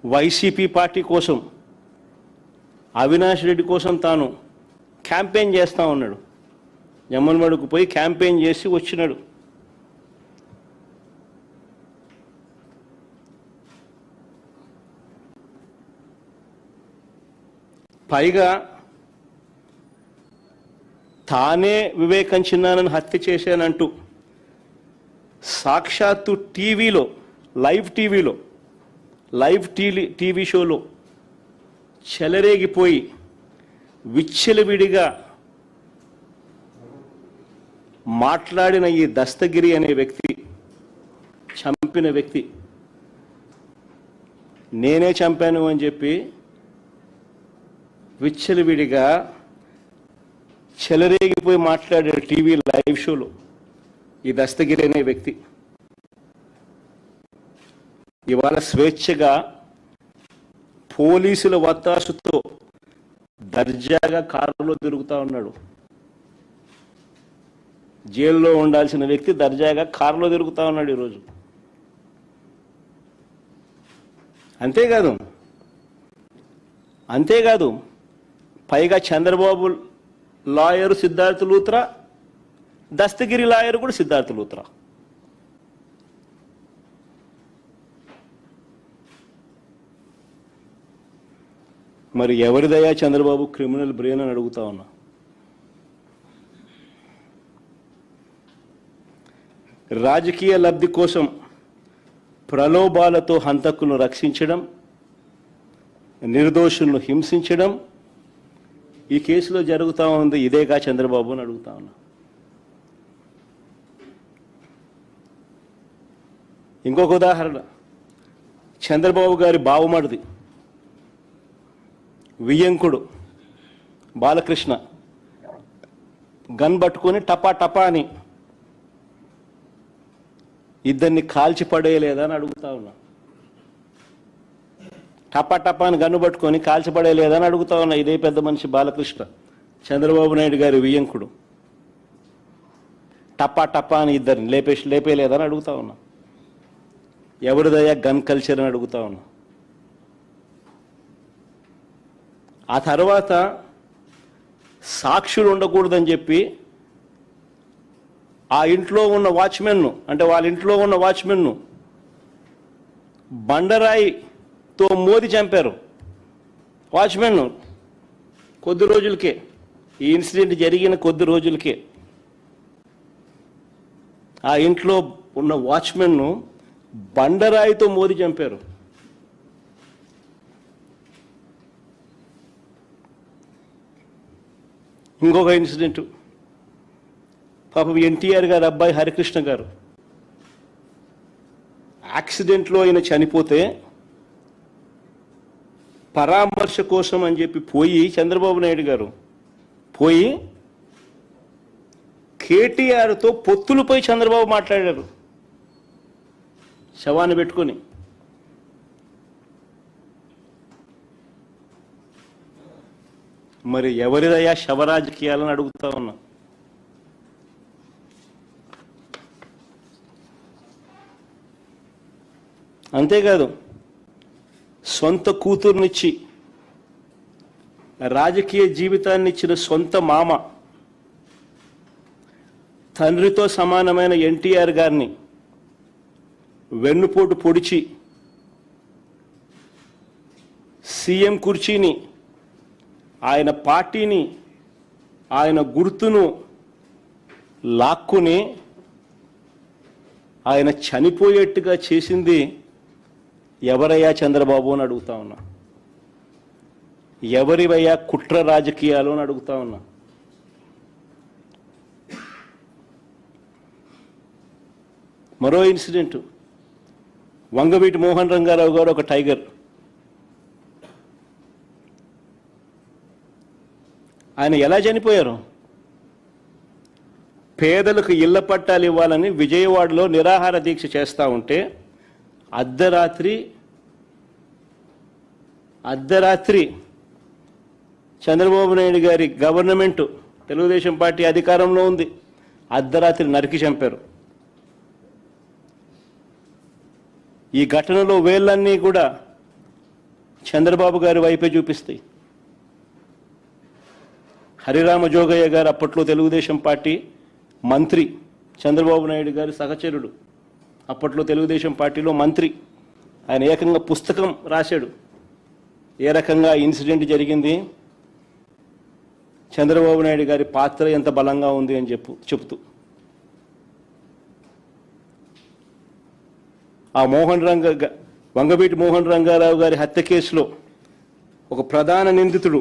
YCP party కోసం, అవినాష్ రెడ్డి కోసం తాను క్యాంపెయిన్ చేస్తూ ఉన్నాడు. జమ్మలమడుగుకు పోయి క్యాంపెయిన్ చేసి వచ్చినాడు. పైగా తానే వివేకం చిన్నానని హత్య చేశానంటూ సాక్షాత్తు టీవీలో లైవ్ టీవీ షోలో చెలరేగిపోయి విచ్చలవిడిగా మాట్లాడిన ఈ దస్తగిరి అనే వ్యక్తి, చంపిన వ్యక్తి, నేనే చంపాను అని చెప్పి విచ్చలవిడిగా చెలరేగిపోయి మాట్లాడాడు టీవీ లైవ్ షోలో ఈ దస్తగిరి అనే వ్యక్తి. ఇవాళ స్వేచ్ఛగా పోలీసుల వత్తాసుతో దర్జాగా కారులో తిరుగుతూ ఉన్నాడు. జైల్లో ఉండాల్సిన వ్యక్తి దర్జాగా కారులో తిరుగుతూ ఉన్నాడు ఈరోజు. అంతేకాదు పైగా చంద్రబాబు లాయరు సిద్ధార్థ లూత్రా, దస్తగిరి లాయరు కూడా సిద్ధార్థ లూత్రా. మరి ఎవరిదయా చంద్రబాబు క్రిమినల్ బ్రెయిన్ అని అడుగుతా ఉన్నా. రాజకీయ లబ్ధి కోసం ప్రలోభాలతో హంతకులను రక్షించడం, నిర్దోషులను హింసించడం ఈ కేసులో జరుగుతూ ఉంది. ఇదేగా చంద్రబాబు అని అడుగుతా ఉన్నా. ఇంకొక ఉదాహరణ, చంద్రబాబు గారి బావమరిది వియ్యంకుడు బాలకృష్ణ గన్ పట్టుకొని టపా టపా అని ఇద్దరిని కాల్చి పడేయలేదా అని అడుగుతా ఉన్నా. టపా టపా అని గన్ను పట్టుకొని కాల్చి పడేయలేదా అని అడుగుతా ఉన్నా. ఇదే పెద్ద మనిషి బాలకృష్ణ, చంద్రబాబు నాయుడు గారి వియ్యంకుడు. టపా టపా అని ఇద్దరిని లేపేయలేదని అడుగుతా ఉన్నా. ఎవరిదయ్యా గన్ కల్చర్ అని అడుగుతా ఉన్నా. ఆ తర్వాత సాక్షులు ఉండకూడదని చెప్పి ఆ ఇంట్లో ఉన్న వాచ్మెన్ను, అంటే వాళ్ళ ఇంట్లో ఉన్న వాచ్మెన్ను బండరాయితో మోది చంపారు. వాచ్మెన్ను కొద్ది రోజులకే, ఈ ఇన్సిడెంట్ జరిగిన కొద్ది రోజులకే ఆ ఇంట్లో ఉన్న వాచ్మెన్ను బండరాయితో మోది చంపారు. ఇంకొక ఇన్సిడెంట్, పాపం ఎన్టీఆర్ గారు అబ్బాయి హరికృష్ణ గారు యాక్సిడెంట్లో ఆయన చనిపోతే పరామర్శ కోసం అని చెప్పి పోయి చంద్రబాబు నాయుడు గారు పోయి కేటీఆర్తో పొత్తులపై చంద్రబాబు మాట్లాడారు శవాన్ని పెట్టుకొని. మరి ఎవరిదయ్యా శవరాజకీయాలని అడుగుతా ఉన్నా. అంతేకాదు సొంత కూతుర్నిచ్చి రాజకీయ జీవితాన్ని ఇచ్చిన సొంత మామ, తండ్రితో సమానమైన ఎన్టీఆర్ గారిని వెన్నుపోటు పొడిచి సీఎం కుర్చీని, ఆయన పార్టీని, ఆయన గుర్తును లాక్కుని ఆయన చనిపోయేట్టుగా చేసింది ఎవరయ్యా చంద్రబాబు అని అడుగుతా ఉన్నా. ఎవరివయ్యా కుట్ర రాజకీయాలు అని అడుగుతా ఉన్నా. మరో ఇన్సిడెంట్, వంగవీటి మోహన్ రంగారావు గారు ఒక టైగర్. ఆయన ఎలా చనిపోయారు? పేదలకు ఇళ్ల పట్టాలు ఇవ్వాలని విజయవాడలో నిరాహార దీక్ష చేస్తూ ఉంటే అర్ధరాత్రి చంద్రబాబు నాయుడు గారి గవర్నమెంట్, తెలుగుదేశం పార్టీ అధికారంలో ఉంది, అర్ధరాత్రి నరికి చంపారు. ఈ ఘటనలో వేళ్ళన్నీ కూడా చంద్రబాబు గారి వైపే చూపిస్తాయి. హరిరామ జోగయ్య గారు అప్పట్లో తెలుగుదేశం పార్టీ మంత్రి, చంద్రబాబు నాయుడు గారి సహచరుడు, అప్పట్లో తెలుగుదేశం పార్టీలో మంత్రి. ఆయన ఏకంగా పుస్తకం రాశాడు ఏ రకంగా ఇన్సిడెంట్ జరిగింది, చంద్రబాబు నాయుడు గారి పాత్ర ఎంత బలంగా ఉంది అని చెప్తూ. ఆ వంగవీటి మోహన్ రంగారావు గారి హత్య కేసులో ఒక ప్రధాన నిందితుడు